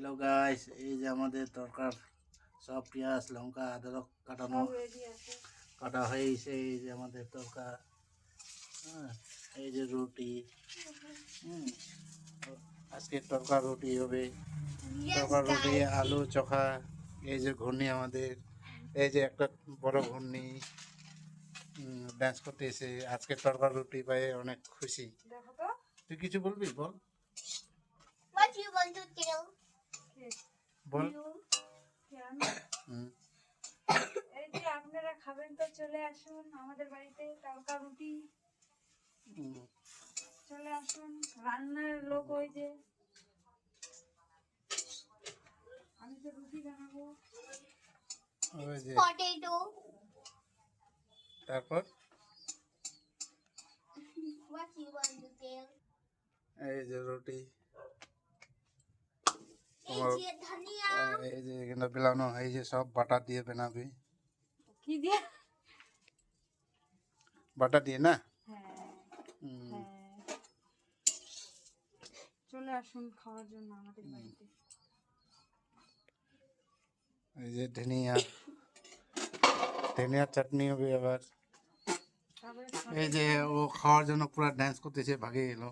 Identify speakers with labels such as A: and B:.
A: Hello guys, এই যে আমাদের তরকার সব পেঁয়াজ লঙ্কা আদরক কাটানো
B: সব রেডি আছে।
A: কাটা হয়ে গেছে। এই যে আমাদের তরকা, হ্যাঁ, এই যে রুটি, আজকে তরকা রুটি হবে। তরকা রুটি আলু চোখা। এই যে ঘূর্ণি আমাদের, এই যে একটা বড় ঘূর্ণি ডান্স করতে এসে আজকে তরকা রুটি পায়ে অনেক খুশি।
B: দেখো তো
A: তুই কিছু বলবি? বল
C: What do you want to tell?
A: Ball.
C: You?
A: হুম,
B: এই যে আপনারা খাবেন তো চলে আসুন আমাদের বাড়িতে তড়কা রুটি।
A: হুম,
B: চলে আসুন, রান্নার লোক ওই যে আমি তো রুটি বানাবো।
A: ওই যে
C: Potato.
A: তারপর
C: What do you want to tell?
A: এই যে রুটি,
C: এই যে ধনিয়া।
A: এই যে এখানে বেলানো, এই যে সব বাটার দিয়ে বানাবি।
B: কি দিয়ে?
A: বাটার দিয়ে না?
B: হ্যাঁ
A: হুম,
B: হ্যাঁ, চলে আসুন খাওয়ার জন্য আমাদের বাড়িতে।
A: এই যে ধনিয়ার চাটনি হবে আবার।
B: তারপরে
A: এই যে ও খাওয়ার জন্য পুরো ডান্স করতেছে, ভাগে গেল।